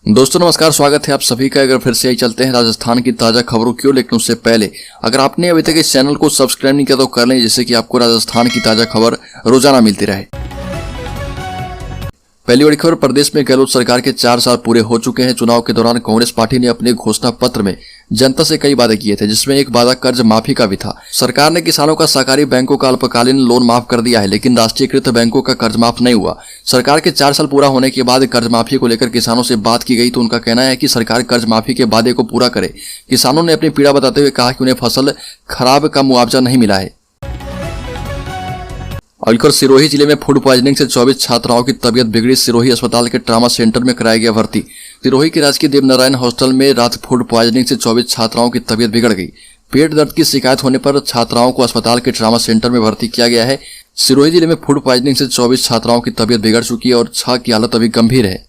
दोस्तों नमस्कार, स्वागत है आप सभी का। अगर फिर से ही चलते हैं राजस्थान की ताजा खबरों की ओर, लेकिन उससे पहले अगर आपने अभी तक इस चैनल को सब्सक्राइब नहीं किया तो कर लें, जिससे कि आपको राजस्थान की ताजा खबर रोजाना मिलती रहे। पहली बड़ी खबर, प्रदेश में गहलोत सरकार के 4 साल पूरे हो चुके हैं। चुनाव के दौरान कांग्रेस पार्टी ने अपने घोषणा पत्र में जनता से कई वादे किए थे, जिसमें एक वादा कर्ज माफी का भी था। सरकार ने किसानों का, सहकारी बैंकों का अल्पकालीन लोन माफ कर दिया है, लेकिन राष्ट्रीयकृत बैंकों का कर्ज माफ नहीं हुआ। सरकार के 4 साल पूरा होने के बाद कर्ज माफी को लेकर किसानों से बात की गई तो उनका कहना है कि सरकार कर्ज माफी के वादे को पूरा करे। किसानों ने अपनी पीड़ा बताते हुए कहा कि उन्हें फसल खराब का मुआवजा नहीं मिला है। और सिरोही जिले में फूड पॉइजनिंग से 24 छात्राओं की तबीयत बिगड़ी। सिरोही अस्पताल के ट्रामा सेंटर में कराया गया भर्ती। सिरोही के राजकीय देवनारायण हॉस्टल में रात फूड पॉइजनिंग से 24 छात्राओं की तबीयत बिगड़ गई। पेट दर्द की शिकायत होने पर छात्राओं को अस्पताल के ट्रामा सेंटर में भर्ती किया गया है। सिरोही जिले में फूड पॉइजनिंग से 24 छात्राओं की तबीयत बिगड़ चुकी है और 6 की हालत अभी गंभीर है।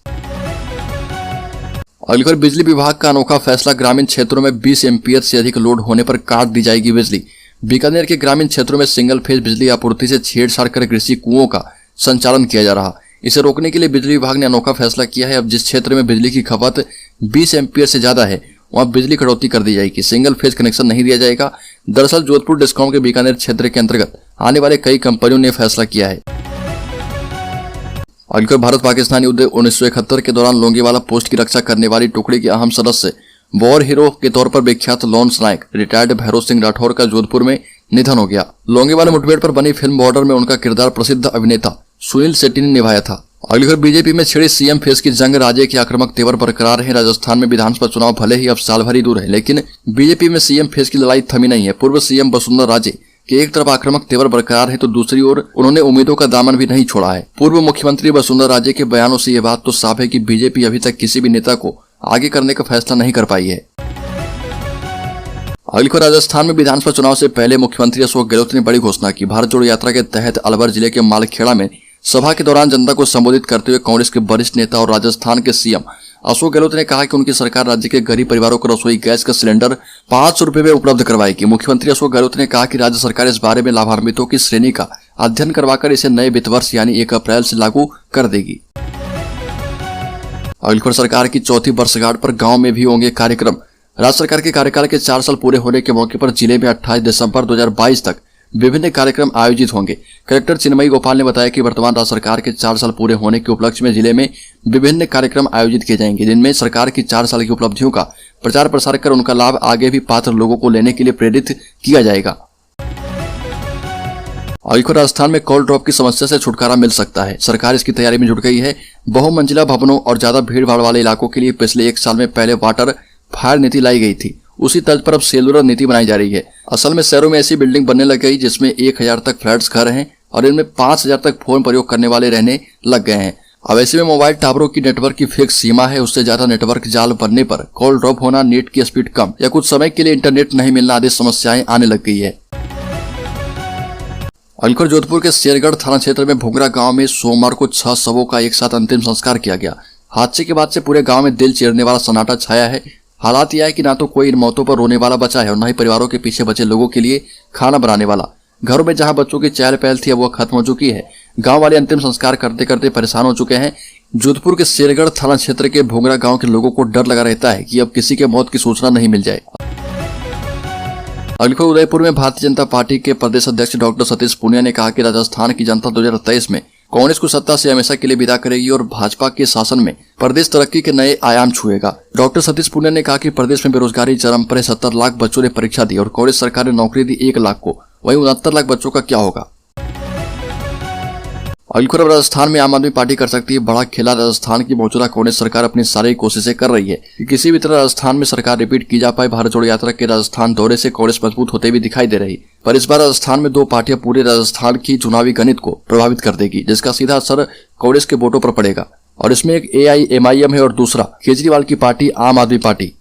और बिजली विभाग का अनोखा फैसला, ग्रामीण क्षेत्रों में 20 एम्पीयर से अधिक लोड होने पर काट दी जाएगी बिजली। बीकानेर के ग्रामीण क्षेत्रों में सिंगल फेज बिजली आपूर्ति से छेड़छाड़ कर कृषि कुओं का संचालन किया जा रहा। इसे रोकने के लिए बिजली विभाग ने अनोखा फैसला किया है। अब जिस क्षेत्र में बिजली की खपत 20 एम्पीयर से ज्यादा है वहां बिजली कटौती कर दी जाएगी। सिंगल फेज कनेक्शन नहीं दिया जाएगा। दरअसल जोधपुर डिस्कॉम के बीकानेर क्षेत्र के अंतर्गत आने वाले कई कंपनियों ने फैसला किया है। और भारत पाकिस्तान युद्ध 1971 के दौरान लोंगेवाला पोस्ट की रक्षा करने वाली टुकड़ी के अहम सदस्य, वॉर हीरो के तौर पर विख्यात लॉन्स नायक रिटायर्ड भैरव सिंह राठौर का जोधपुर में निधन हो गया। लोंगेवाला मुठभेड़ पर बनी फिल्म बॉर्डर में उनका किरदार प्रसिद्ध अभिनेता सुनील शेट्टी ने निभाया था। अगली बीजेपी में छिड़ी सीएम फेस की जंग, राज्य के आक्रामक तेवर बरकरार है। राजस्थान में विधानसभा चुनाव भले ही अब साल भर ही दूर है, लेकिन बीजेपी में सीएम फेस की लड़ाई थमी नहीं है। पूर्व सीएम वसुंधरा राजे कि एक तरफ आक्रामक तेवर बरकरार है तो दूसरी ओर उन्होंने उम्मीदों का दामन भी नहीं छोड़ा है। पूर्व मुख्यमंत्री वसुंधरा राजे के बयानों से ये बात तो साफ है कि बीजेपी अभी तक किसी भी नेता को आगे करने का फैसला नहीं कर पाई है। अगली खबर, राजस्थान में विधानसभा चुनाव से पहले मुख्यमंत्री अशोक गहलोत ने बड़ी घोषणा की। भारत जोड़ो यात्रा के तहत अलवर जिले के मालखेड़ा में सभा के दौरान जनता को संबोधित करते हुए कांग्रेस के वरिष्ठ नेता और राजस्थान के सीएम अशोक गहलोत ने कहा कि उनकी सरकार राज्य के गरीब परिवारों को रसोई गैस का सिलेंडर 500 रुपए में उपलब्ध करवाएगी। मुख्यमंत्री अशोक गहलोत ने कहा कि राज्य सरकार इस बारे में लाभान्वितों की श्रेणी का अध्ययन करवाकर इसे नए वित्त वर्ष यानी 1 अप्रैल से लागू कर देगी। अगली खबर, सरकार की चौथी वर्षगांठ पर गाँव में भी होंगे कार्यक्रम। राज्य सरकार के कार्यकाल के 4 साल पूरे होने के मौके पर जिले में 28 दिसंबर 2022 तक विभिन्न कार्यक्रम आयोजित होंगे। कलेक्टर चिन्मयी गोपाल ने बताया कि वर्तमान राज्य सरकार के 4 साल पूरे होने के उपलक्ष्य में जिले में विभिन्न कार्यक्रम आयोजित किए जाएंगे, जिनमें सरकार की 4 साल की उपलब्धियों का प्रचार प्रसार कर उनका लाभ आगे भी पात्र लोगों को लेने के लिए प्रेरित किया जाएगा। और राजस्थान में कॉल ड्रॉप की समस्या से छुटकारा मिल सकता है। सरकार इसकी तैयारी में जुट गई है। बहुमंजिला भवनों और ज्यादा भीड़ भाड़ वाले इलाकों के लिए पिछले 1 साल में पहले वाटर फायर नीति लाई गई थी, उसी तर्ज पर अब सेलुलर नीति बनाई जा रही है। असल में शहरों में ऐसी बिल्डिंग बनने लग गई जिसमें 1000 तक फ्लैट्स घर हैं और इनमें 5000 तक फोन प्रयोग करने वाले रहने लग गए हैं। अब ऐसे में मोबाइल टावरों की नेटवर्क की फिक्स सीमा है। उससे ज्यादा नेटवर्क जाल बनने पर कॉल ड्रॉप होना, नेट की स्पीड कम या कुछ समय के लिए इंटरनेट नहीं मिलना आदि समस्याएं आने लग गई है। अलवर जोधपुर के शेरगढ़ थाना क्षेत्र में भुगरा गांव में सोमवार को 6 शवों का एक साथ अंतिम संस्कार किया गया। हादसे के बाद से पूरे गांव में दिल चीरने वाला सन्नाटा छाया है। हालात यह है कि ना तो कोई इन मौतों पर रोने वाला बचा है और न ही परिवारों के पीछे बचे लोगों के लिए खाना बनाने वाला। घरों में जहां बच्चों की चहल पहल थी अब वह खत्म हो चुकी है। गांव वाले अंतिम संस्कार करते करते परेशान हो चुके हैं। जोधपुर के शेरगढ़ थाना क्षेत्र के भोगरा गांव के लोगों को डर लगा रहता है कि अब किसी के मौत की सूचना नहीं मिल जाए। अगली खबर, उदयपुर में भारतीय जनता पार्टी के प्रदेश अध्यक्ष डॉक्टर सतीश पूनिया ने कहा कि राजस्थान की जनता 2023 में कांग्रेस को सत्ता से हमेशा के लिए विदा करेगी और भाजपा के शासन में प्रदेश तरक्की के नए आयाम छुएगा। डॉक्टर सतीश पूनिया ने कहा कि प्रदेश में बेरोजगारी चरम पर है। 70 लाख बच्चों ने परीक्षा दी और कांग्रेस सरकार ने नौकरी दी 1 लाख को, वहीं 69 लाख बच्चों का क्या होगा। अगली खबर, राजस्थान में आम आदमी पार्टी कर सकती है बड़ा खेला। राजस्थान की मौजूदा कांग्रेस सरकार अपनी सारी कोशिशें कर रही है कि किसी भी तरह राजस्थान में सरकार रिपीट की जा पाए। भारत जोड़ो यात्रा के राजस्थान दौरे से कांग्रेस मजबूत होते हुए दिखाई दे रही, पर इस बार राजस्थान में 2 पार्टियां पूरे राजस्थान की चुनावी गणित को प्रभावित कर देगी, जिसका सीधा असर कांग्रेस के वोटों पर पड़ेगा। और इसमें एक AIMIM है और दूसरा केजरीवाल की पार्टी आम आदमी पार्टी।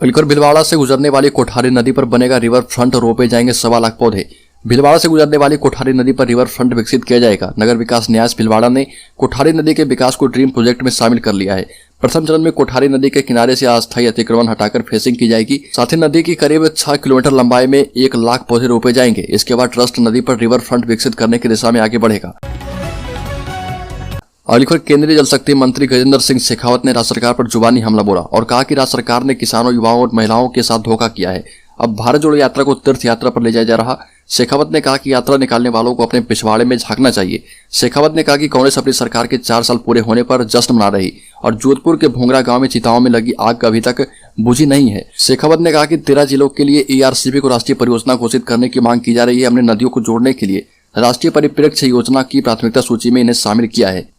भीलवाड़ा से गुजरने वाली कोठारी नदी पर बनेगा रिवर फ्रंट, रोपे जाएंगे 1.25 लाख पौधे। भीलवाड़ा से गुजरने वाली कोठारी नदी पर रिवर फ्रंट विकसित किया जाएगा। नगर विकास न्यास भीलवाड़ा ने कोठारी नदी के विकास को ड्रीम प्रोजेक्ट में शामिल कर लिया है। प्रथम चरण में कोठारी नदी के किनारे से अस्थायी अतिक्रमण हटाकर फेसिंग की जाएगी। साथ ही नदी की करीब 6 किलोमीटर लंबाई में 1 लाख पौधे रोपे जाएंगे। इसके बाद ट्रस्ट नदी पर रिवर फ्रंट विकसित करने की दिशा में आगे बढ़ेगा। अगली खबर, केंद्रीय जल शक्ति मंत्री गजेंद्र सिंह शेखावत ने राज्य सरकार पर जुबानी हमला बोला और कहा कि राज्य सरकार ने किसानों, युवाओं और महिलाओं के साथ धोखा किया है। अब भारत जोड़ो यात्रा को तीर्थ यात्रा पर ले जाया जा रहा। शेखावत ने कहा कि यात्रा निकालने वालों को अपने पिछवाड़े में झांकना चाहिए। शेखावत ने कहा कि कांग्रेस अपनी सरकार के 4 साल पूरे होने पर जश्न मना रही और जोधपुर के भोंगरा गांव में चिताओं में लगी आग अभी तक बुझी नहीं है। शेखावत ने कहा कि 13 जिलों के लिए ARCP को राष्ट्रीय परियोजना घोषित करने की मांग की जा रही है। हमने नदियों को जोड़ने के लिए राष्ट्रीय परिप्रेक्ष्य योजना की प्राथमिकता सूची में इन्हें शामिल किया है।